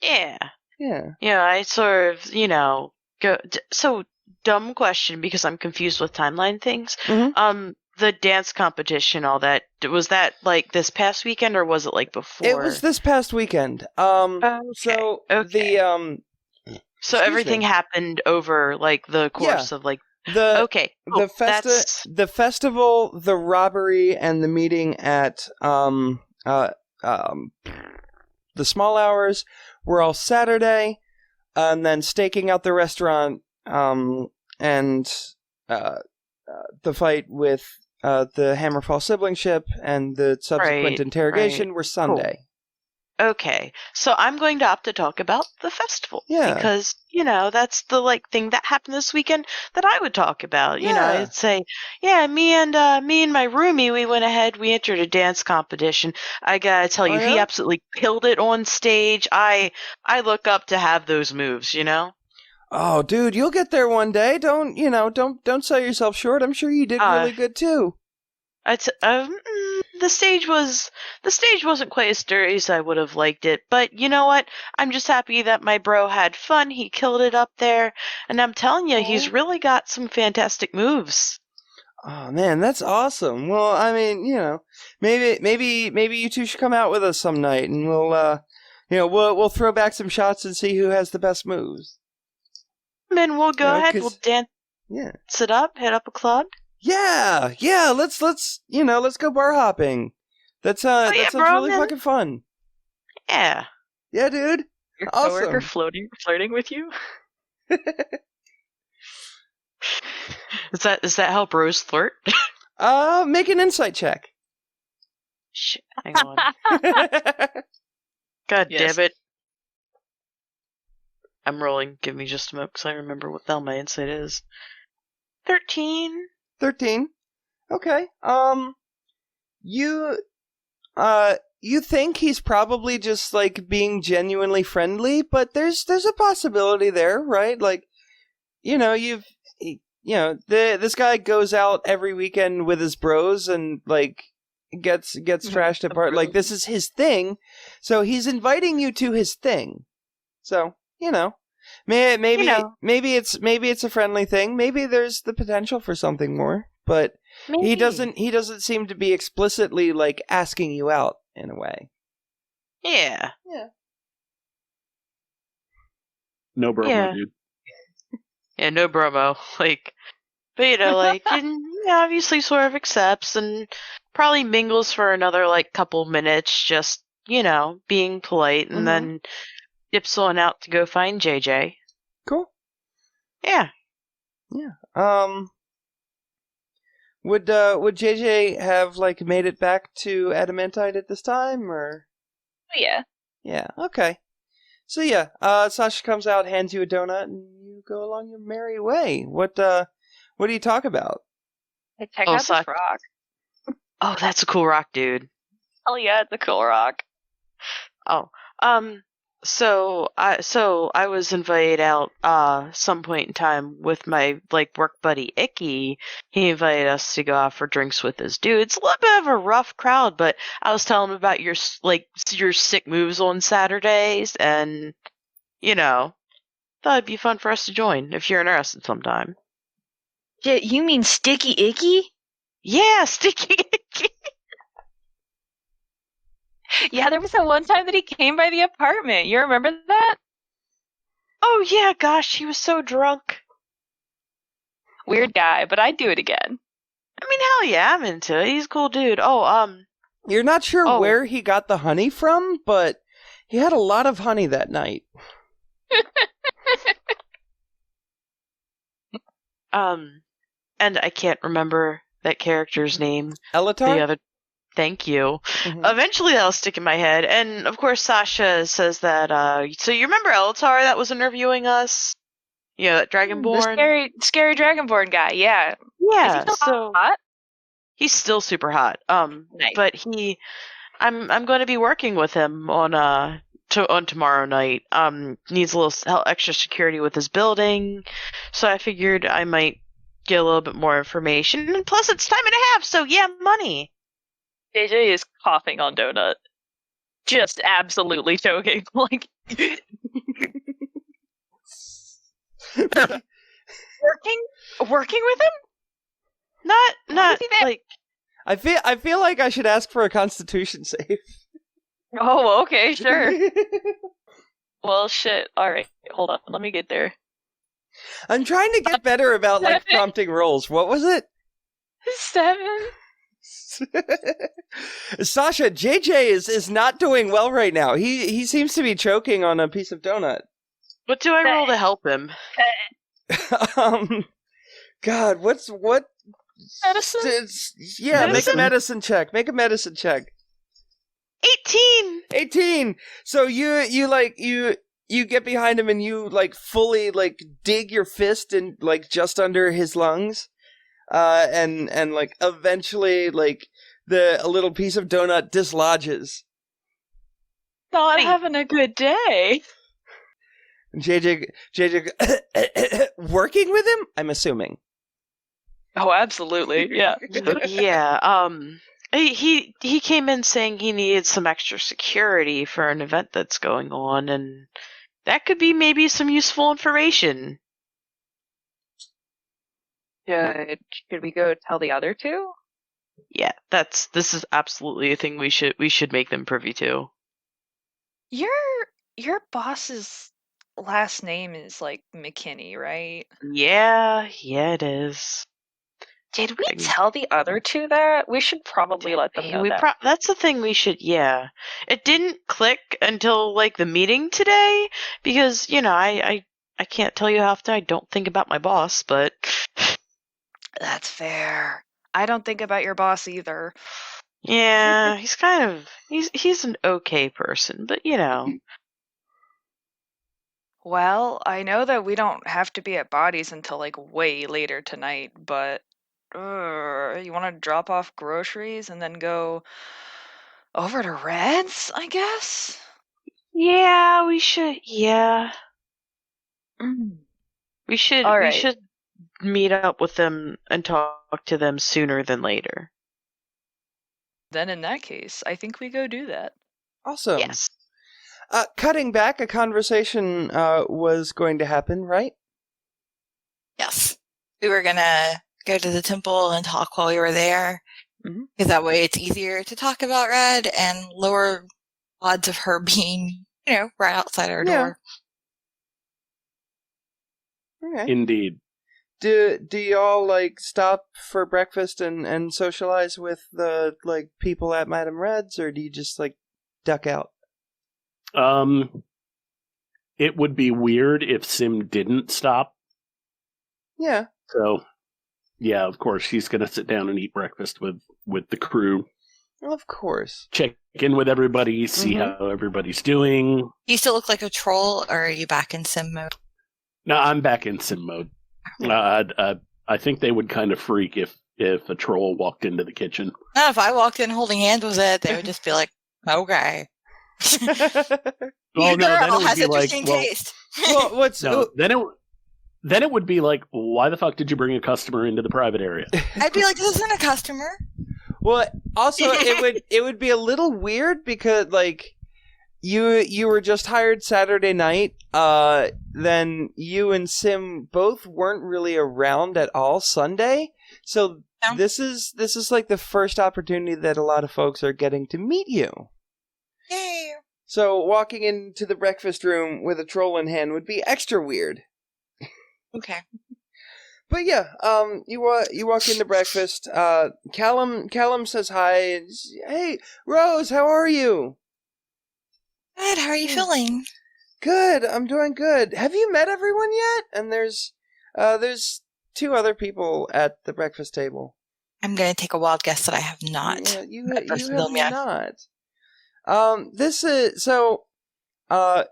Yeah. Yeah. Yeah, I sort of, go. So, dumb question because I'm confused with timeline things. Mm-hmm. The dance competition, all that, was that like this past weekend or was it like before? It was this past weekend. Okay. So Okay. So everything me. happened over like the course of like. Okay. Cool. The festival, the robbery, and the meeting at the small hours were all Saturday, and then staking out the restaurant, and the fight with the Hammerfall sibling ship and the subsequent interrogation were Sunday. Cool. Okay, so I'm going to opt to talk about the festival. Yeah. Because, that's the thing that happened this weekend that I would talk about. I'd say, me and my roomie, we went ahead, we entered a dance competition. I gotta tell you, he absolutely killed it on stage. I look up to have those moves, Oh, dude, you'll get there one day. Don't sell yourself short. I'm sure you did really good too. The stage wasn't quite as dirty as I would have liked it, but you know what? I'm just happy that my bro had fun. He killed it up there, and I'm telling you, he's really got some fantastic moves. Oh man, that's awesome. Well, I mean, maybe you two should come out with us some night, and we'll throw back some shots and see who has the best moves. Then we'll go ahead. We'll dance. Yeah. Sit up. Hit up a club. Yeah. Let's go bar hopping. That sounds really fucking fun. Yeah. Yeah, dude. Your awesome. coworker flirting with you? Is that how bros flirt? Make an insight check. Shit, hang on. God damn it. I'm rolling. Give me just a moment because I remember what the hell my insight is. 13. 13. Okay. You think he's probably just like being genuinely friendly, but there's a possibility there, right? Like, this guy goes out every weekend with his bros and like gets trashed apart. Like, this is his thing, so he's inviting you to his thing. So, maybe it's a friendly thing. Maybe there's the potential for something more, but he doesn't seem to be explicitly like asking you out in a way. Yeah. No bromo, dude. Yeah, no bromo. But obviously sort of accepts and probably mingles for another couple minutes, just being polite, and then dips on out to go find JJ. Cool. Yeah. Would JJ have made it back to Adamantite at this time, or? Oh, yeah. Yeah. Okay. So yeah, Sasha comes out, hands you a donut, and you go along your merry way. What do you talk about? Hey, check out this rock. Oh, that's a cool rock, dude. Oh yeah, it's a cool rock. Oh, so I was invited out some point in time with my work buddy Icky. He invited us to go out for drinks with his dude. It's a little bit of a rough crowd, but I was telling him about your sick moves on Saturdays, and thought it'd be fun for us to join if you're interested sometime. Yeah, you mean Sticky Icky? Yeah, Sticky Icky. Yeah, there was that one time that he came by the apartment. You remember that? Oh, yeah, gosh, he was so drunk. Weird guy, but I'd do it again. I mean, hell yeah, I'm into it. He's a cool dude. Oh, You're not sure where he got the honey from, but he had a lot of honey that night. And I can't remember that character's name. Elatar? Thank you. Mm-hmm. Eventually that'll stick in my head. And of course Sasha says that, so you remember Elatar that was interviewing us? Yeah, that Dragonborn? The scary Dragonborn guy, yeah. Yeah. Is he still hot? He's still super hot. Nice. But I'm going to be working with him on tomorrow night. Needs a little extra security with his building. So I figured I might get a little bit more information. And plus it's time and a half, so yeah, money. JJ is coughing on donut. Just absolutely choking. Like working with him? Not like I feel like I should ask for a Constitution save. Oh, okay, sure. Well, shit. All right, hold on. Let me get there. I'm trying to get better about like prompting rolls. What was it? 7. Sasha, JJ is not doing well right now. He seems to be choking on a piece of donut. what do I roll to help him? God, what? Medicine? Yeah, make a Medicine? Make a medicine check. 18. 18. So you get behind him and you like fully like dig your fist in like just under his lungs, and like eventually like a little piece of donut dislodges. Not having a good day. JJ working with him? I'm assuming. Oh, absolutely. Yeah. Yeah. He came in saying he needed some extra security for an event that's going on, and that could be maybe some useful information. Should we go tell the other two? Yeah, this is absolutely a thing we should make them privy to. Your boss's last name is like McKinney, right? Yeah, it is. Did we tell the other two that? We should probably let them know that. That's the thing we should, yeah. It didn't click until, like, the meeting today, because, you know, I can't tell you how often I don't think about my boss, but... That's fair. I don't think about your boss either. Yeah, he's an okay person, but, you know... Well, I know that we don't have to be at Bodies until, like, way later tonight, but... you want to drop off groceries and then go over to Red's, I guess? Yeah, we should, yeah. We should meet up with them and talk to them sooner than later. Then in that case, I think we go do that. Awesome. Yes. Cutting back, a conversation was going to happen, right? Yes. We were gonna go to the temple and talk while we were there. Because that way it's easier to talk about Red and lower odds of her being, right outside our door. Okay. Indeed. Do y'all like stop for breakfast and socialize with the like people at Madame Red's, or do you just like duck out? It would be weird if Sym didn't stop. Yeah. So, yeah, of course, she's going to sit down and eat breakfast with the crew. Of course. Check in with everybody, see how everybody's doing. Do you still look like a troll, or are you back in Sym mode? No, I'm back in Sym mode. I think they would kind of freak if a troll walked into the kitchen. No, if I walked in holding hands with it, they would just be like, okay. Well, no, then it would has be like, interesting taste. Well, what's then it would be like, why the fuck did you bring a customer into the private area? I'd be like, this isn't a customer. Well, also it would be a little weird because like you were just hired Saturday night. Then you and Sym both weren't really around at all Sunday. So this is like the first opportunity that a lot of folks are getting to meet you. Yay. So walking into the breakfast room with a troll in hand would be extra weird. Okay. But yeah, you walk into breakfast. Callum says hi. Hey, Rose, how are you? Good. How are you feeling? Good. I'm doing good. Have you met everyone yet? And there's 2 other people at the breakfast table. I'm going to take a wild guess that I have not. Yeah, you have not. This is so.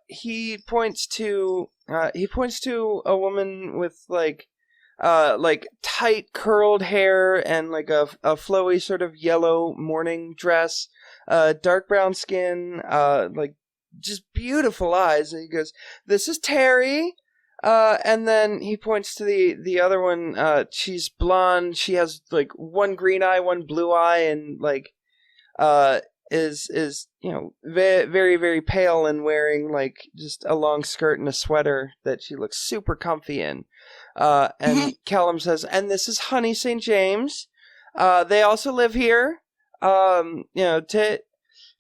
He points to a woman with like tight curled hair and like a flowy sort of yellow morning dress, dark brown skin, like just beautiful eyes. And he goes, "This is Terry." And then he points to the other one. She's blonde. She has like one green eye, one blue eye, and like is very, very, very pale and wearing like just a long skirt and a sweater that she looks super comfy in. And Callum says, and this is Honey St. James. They also live here.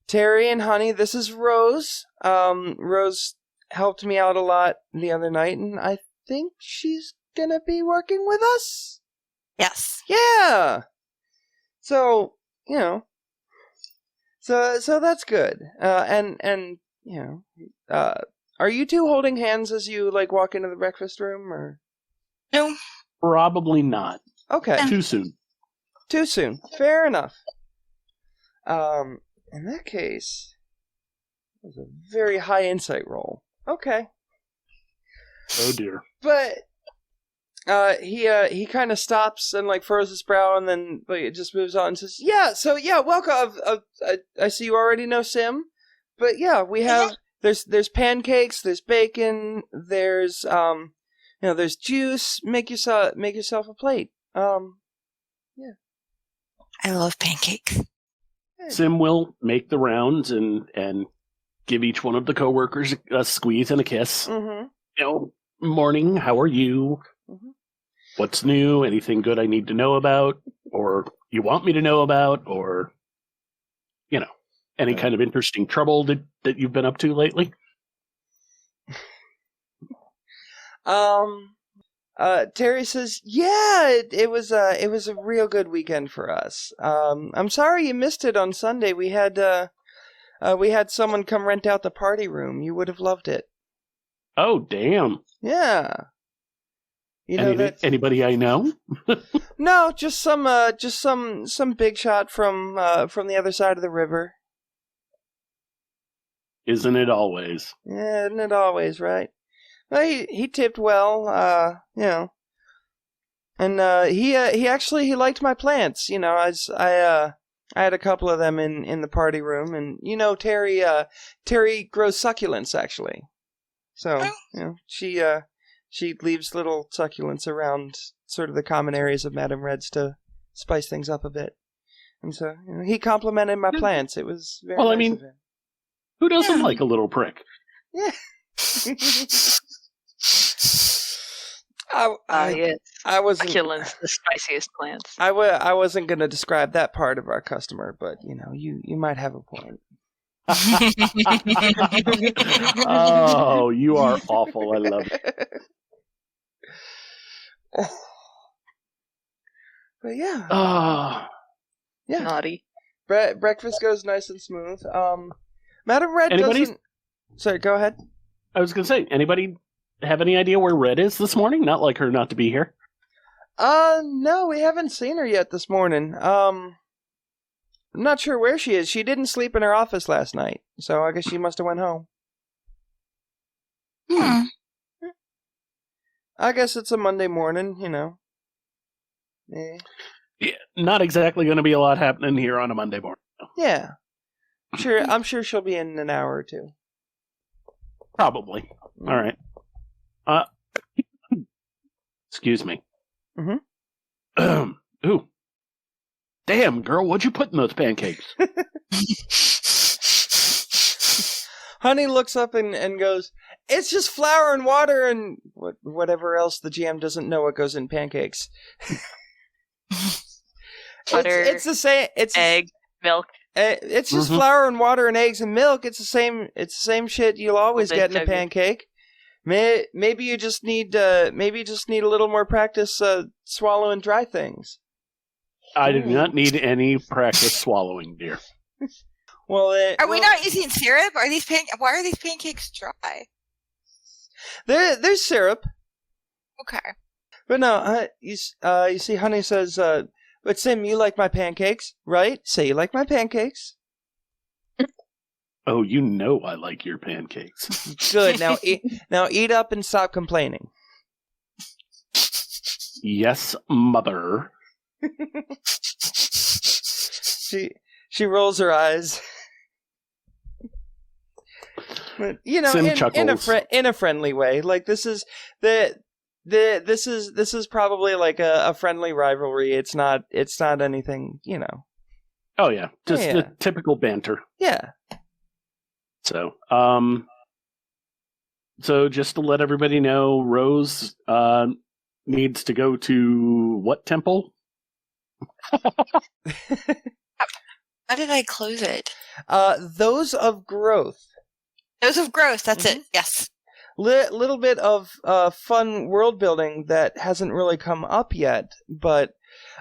Terry and Honey, this is Rose. Rose helped me out a lot the other night, and I think she's gonna be working with us. Yes. Yeah. So, so that's good. Are you two holding hands as you like walk into the breakfast room, or? No. Probably not. Okay. Too soon. Too soon. Fair enough. In that case, it was a very high insight roll. Okay. Oh dear. But he kind of stops and like furrows his brow, and then like it just moves on and says, "Yeah, so yeah, welcome. I see you already know Sym, but yeah, we have there's pancakes, there's bacon, there's there's juice. Make yourself a plate. Yeah. I love pancakes. Sym will make the rounds and give each one of the coworkers a squeeze and a kiss. Mm-hmm. Morning, how are you? Mm-hmm. What's new? Anything good I need to know about? Or you want me to know about? Or, any kind of interesting trouble that you've been up to lately? Terry says, yeah, it was a real good weekend for us. I'm sorry you missed it on Sunday. We had someone come rent out the party room. You would have loved it. Oh, damn. Yeah. Anybody I know? No, just some big shot from the other side of the river. Isn't it always? Yeah, isn't it always, right? Well, he tipped well, and he liked my plants. I had a couple of them in the party room, and Terry grows succulents actually. So she leaves little succulents around sort of the common areas of Madame Red's to spice things up a bit, and so he complimented my plants. It was very nice of him. Who doesn't like a little prick? Yeah. Yes. I wasn't Succulents, the spiciest plants. I wasn't going to describe that part of our customer, but you might have a point. Oh, you are awful. I love it. But yeah. Yeah. Naughty. Breakfast goes nice and smooth. Madam Red doesn't... Sorry, go ahead. I was going to say, anybody have any idea where Red is this morning? Not like her not to be here. No, we haven't seen her yet this morning. I'm not sure where she is. She didn't sleep in her office last night, so I guess she must have went home. I guess it's a Monday morning, Yeah, not exactly going to be a lot happening here on a Monday morning. No. Yeah. I'm sure she'll be in an hour or two. Probably. All right. Excuse me. Mm-hmm. Ooh. Damn, girl, what'd you put in those pancakes? Honey looks up and goes, "It's just flour and water and whatever else the GM doesn't know what goes in pancakes." Butter. It's the same. It's egg, milk. It's just flour and water and eggs and milk. It's the same shit you'll always get in a pancake. Maybe you just need a little more practice swallowing dry things. I do not need any practice swallowing, dear. Well, are we not using syrup? Why are these pancakes dry? There's syrup. Okay. But no, you see, Honey says, "But Sym, you like my pancakes, right? Say you like my pancakes." Oh, you know I like your pancakes. Good. Now eat up and stop complaining. Yes, mother. She rolls her eyes. But, Sym chuckles. in a friendly way. Like this is this is probably like a friendly rivalry. It's not anything, Oh yeah, just Yeah. the typical banter. Yeah. So, so just to let everybody know, Rose needs to go to what temple? How did I close it? Those of growth. Those of growth, that's it. Yes. Little bit of fun world building that hasn't really come up yet, but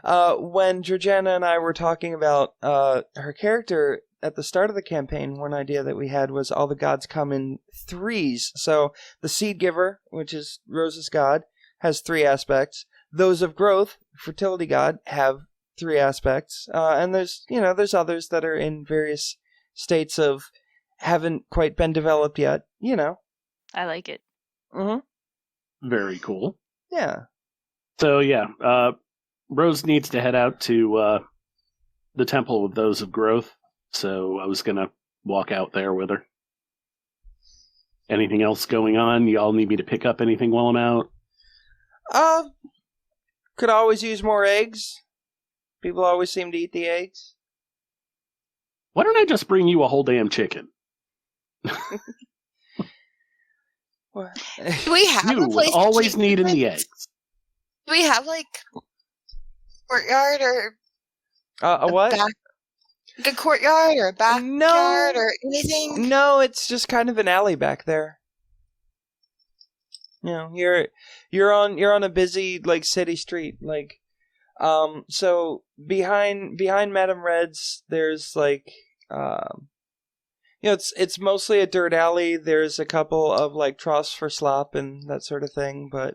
when Georgeanna and I were talking about her character at the start of the campaign, one idea that we had was all the gods come in threes. So the seed giver, which is Rose's god, has 3 aspects. Those of growth, fertility god, have 3 aspects. And there's others that are in various states of haven't quite been developed yet, I like it. Mm-hmm. Very cool. Yeah. So yeah, Rose needs to head out to the temple of those of growth. So I was gonna walk out there with her. Anything else going on? Y'all need me to pick up anything while I'm out? Could always use more eggs. People always seem to eat the eggs. Why don't I just bring you a whole damn chicken? What? Do we have You a place would always to need in the chickens? eggs. Do we have courtyard or A what? a courtyard or a backyard or anything? No, it's just kind of an alley back there. You're on a busy city street, so behind Madame Red's there's it's mostly a dirt alley. There's a couple of troughs for slop and that sort of thing, but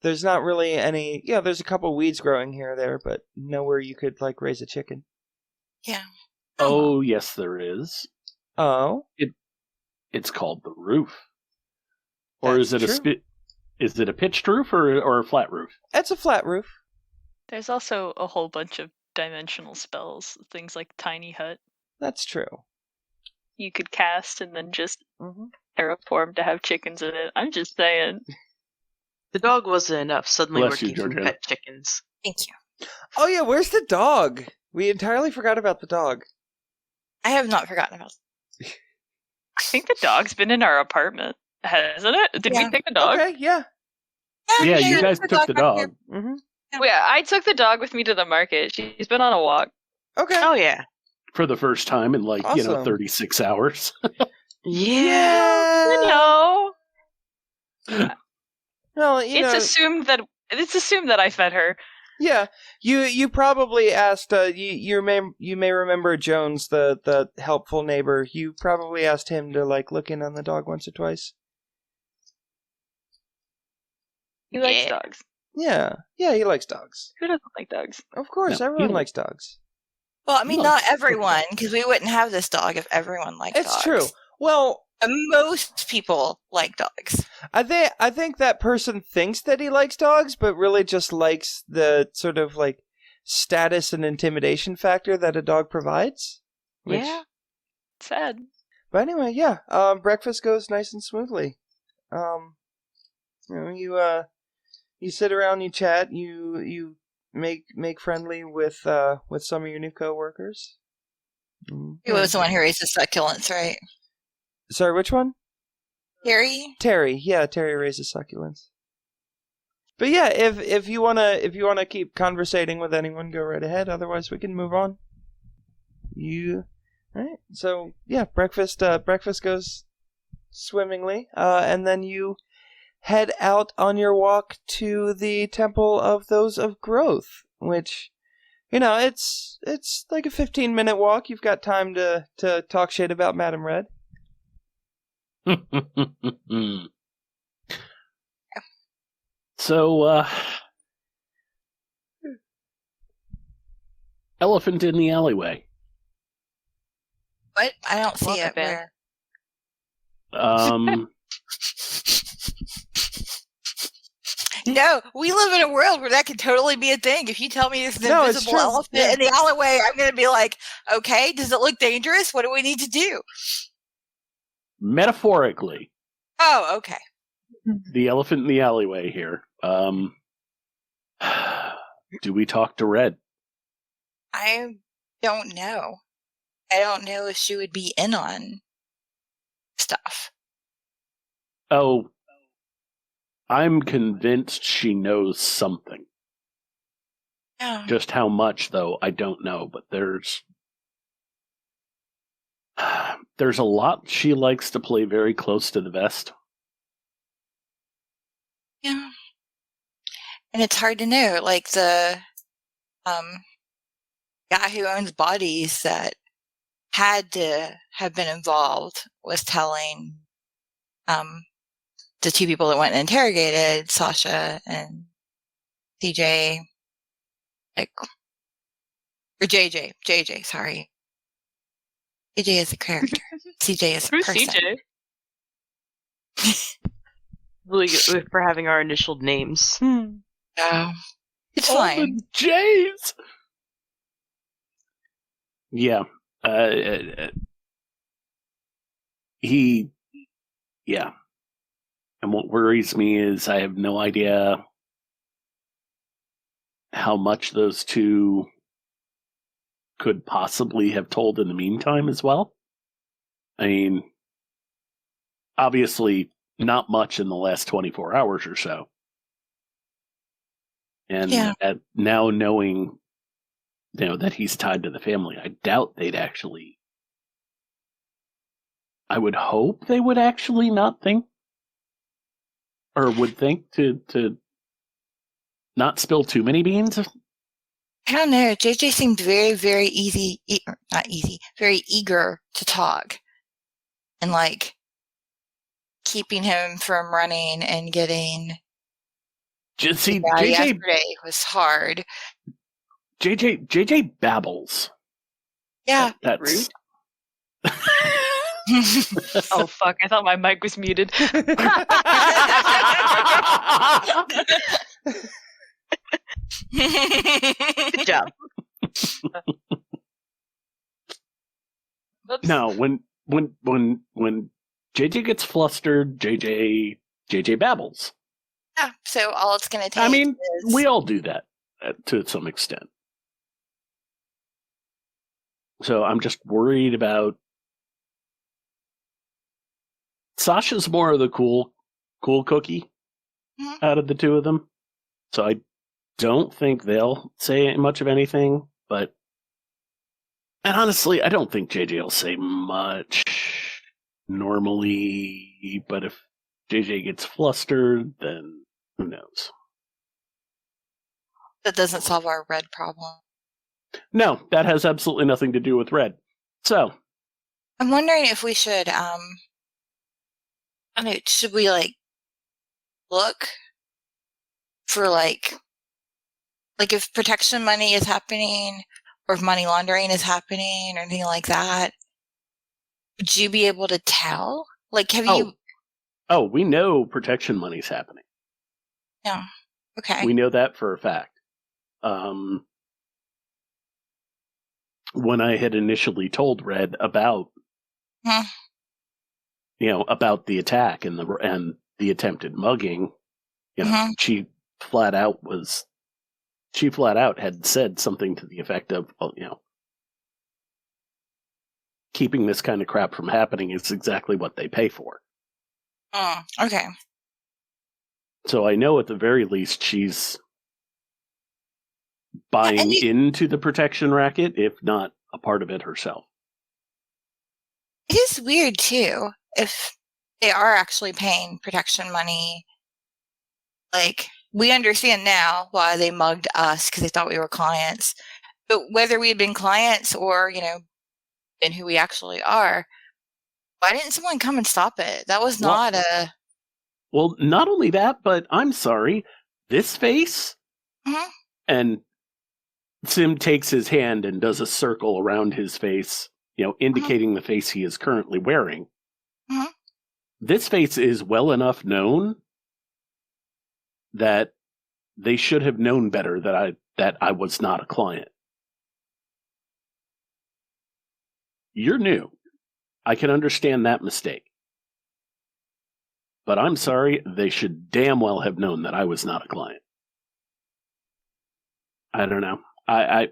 there's not really any. Yeah, there's a couple weeds growing here or there, but nowhere you could raise a chicken. Yeah. Oh yes, there is. Oh, It's called the roof. Or is That's it true. Is it a pitched roof or a flat roof? It's a flat roof. There's also a whole bunch of dimensional spells, things like Tiny Hut. That's true. You could cast and then just terraform to have chickens in it. I'm just saying. The dog wasn't enough. Suddenly Bless we're you, keeping Georgeanna. pet chickens. Thank you. Oh yeah, where's the dog? We entirely forgot about the dog. I have not forgotten about it. I think the dog's been in our apartment, hasn't it? Did we Yeah. take the dog? Okay, yeah. Yeah, you guys took the dog. Mm-hmm. Yeah, I took the dog with me to the market. She's been on a walk. Okay. Oh yeah. For the first time in Awesome. 36 hours. Yeah. You know, Well, it's assumed that I fed her. Yeah, you probably asked. You may remember Jones, the helpful neighbor. You probably asked him to look in on the dog once or twice. He likes dogs. Yeah, he likes dogs. Who doesn't like dogs? Of course, No, everyone he- likes dogs. Well, I mean, No. not everyone, because we wouldn't have this dog if everyone liked dogs. It's true. Well, Most people like dogs. I think that person thinks that he likes dogs, but really just likes the sort of status and intimidation factor that a dog provides. Which, Yeah. Sad. But anyway, yeah. Breakfast goes nice and smoothly. You sit around, you chat, you make friendly with some of your new coworkers. He was the one who raised the succulents, right? Sorry, which one? Harry? Terry. Yeah, Terry raises succulents. But yeah, if you wanna keep conversating with anyone, go right ahead. Otherwise, we can move on. All right. So yeah, breakfast goes swimmingly, and then you head out on your walk to the Temple of Those of Growth, which, it's like a 15-minute walk. You've got time to talk shit about Madame Red. So, elephant in the alleyway. What? I don't see Walk it. a bit. Where? No, we live in a world where that could totally be a thing. If you tell me there's an No, it's invisible true. elephant Yeah. in the alleyway, I'm going to be like, okay, does it look dangerous? What do we need to do? Metaphorically, Oh, okay. the elephant in the alleyway here. Do we talk to Red? I don't know. I don't know if she would be in on stuff. Oh, I'm convinced she knows something. Yeah. Just how much, though, I don't know. But there's a lot she likes to play very close to the vest. Yeah. And it's hard to know. Like the guy who owns bodies that had to have been involved was telling the two people that went and interrogated Sasha and CJ, like, or JJ, sorry. JJ is a character. CJ is a Who's person. CJ? Really good for having our initial names. Oh, it's All fine. the J's! Yeah. Yeah. And what worries me is I have no idea how much those two could possibly have told in the meantime as well. I mean, obviously not much in the last 24 hours or so. And now knowing, that he's tied to the family, I doubt they'd actually, I would hope they would actually not think, or would think to not spill too many beans. I don't know. JJ seemed very, very very eager to talk. And like keeping him from running and getting Just see, JJ JJ yesterday was hard. JJ babbles. Yeah. That's rude. Oh fuck, I thought my mic was muted. Good job. No, when JJ gets flustered, JJ babbles. Yeah, so all it's going to take I mean, is... we all do that to some extent. So I'm just worried about... Sasha's more of the cool cookie out of the two of them. So I don't think they'll say much of anything, but... And honestly, I don't think JJ will say much normally, but if JJ gets flustered, then who knows? That doesn't solve our red problem. No, that has absolutely nothing to do with red. So, I'm wondering if we should, I mean, should we, like, look for, like if protection money is happening, or if money laundering is happening, or anything like that, would you be able to tell? Like, have you... Oh, we know protection money's happening. Yeah. Okay. We know that for a fact. When I had initially told Red about, about the attack and the attempted mugging, she flat out had said something to the effect of, keeping this kind of crap from happening is exactly what they pay for. Okay. So I know at the very least she's buying into the protection racket, if not a part of it herself. It is weird, too, if they are actually paying protection money. Like, we understand now why they mugged us, because they thought we were clients. But whether we had been clients or, been who we actually are, why didn't someone come and stop it? That was not a... Well, not only that, but I'm sorry, this face, and Sym takes his hand and does a circle around his face, indicating the face he is currently wearing. This face is well enough known that they should have known better that I was not a client. You're new. I can understand that mistake. But I'm sorry, they should damn well have known that I was not a client. I don't know. I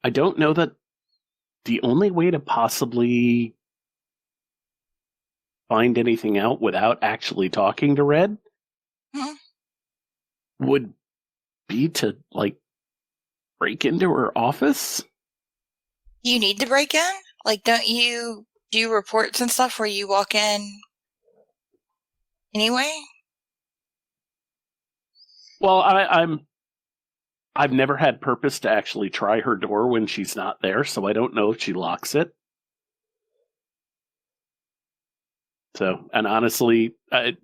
I don't know that the only way to possibly find anything out without actually talking to Red would be to, like, break into her office. You need to break in? Like, don't you do reports and stuff where you walk in anyway? Well, I've never had purpose to actually try her door when she's not there, so I don't know if she locks it. So, and honestly,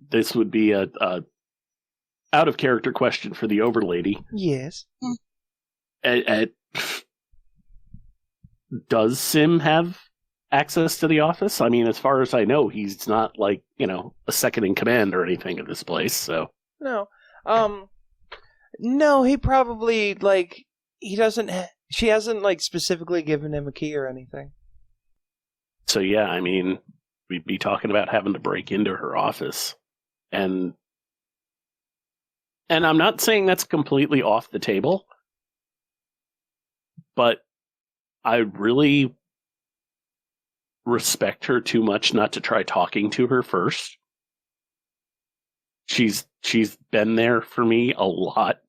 this would be a out of character question for the overlady. Yes. Does Sym have access to the office? I mean, as far as I know, he's not, like, a second in command or anything at this place, so. No. No, he probably, like, he doesn't, she hasn't, like, specifically given him a key or anything. So, yeah, I mean, we'd be talking about having to break into her office. And I'm not saying that's completely off the table, but I really respect her too much not to try talking to her first. She's been there for me a lot,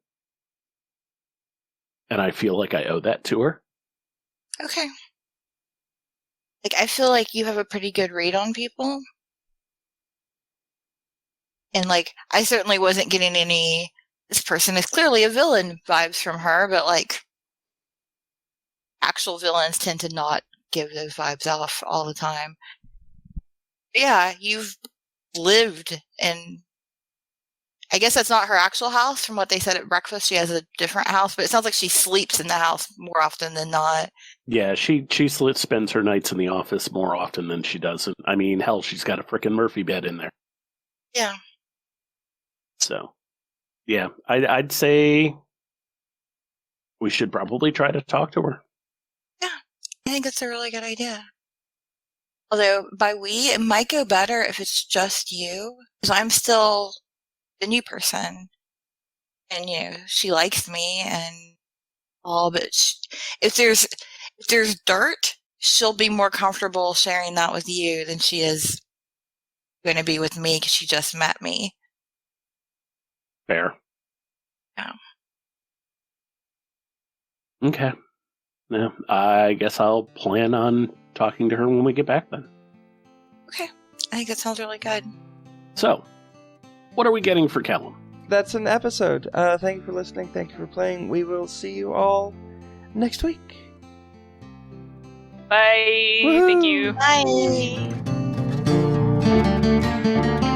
and I feel like I owe that to her. Okay. Like, I feel like you have a pretty good read on people. And, like, I certainly wasn't getting any, this person is clearly a villain vibes from her, but, like, actual villains tend to not give those vibes off all the time. Yeah, you've lived in, I guess that's not her actual house from what they said at breakfast. She has a different house, but it sounds like she sleeps in the house more often than not. Yeah, she spends her nights in the office more often than she doesn't. I mean, hell, she's got a frickin' Murphy bed in there. Yeah. So, yeah, I'd say we should probably try to talk to her. Yeah, I think that's a really good idea. Although, by we, it might go better if it's just you, because I'm still the new person, and she likes me and all, but if there's dirt, she'll be more comfortable sharing that with you than she is going to be with me because she just met me. Fair. Yeah. Okay. Yeah, I guess I'll plan on talking to her when we get back then. Okay. I think that sounds really good. So, what are we getting for Callum? That's an episode. Thank you for listening. Thank you for playing. We will see you all next week. Bye. Woo-hoo. Thank you. Bye.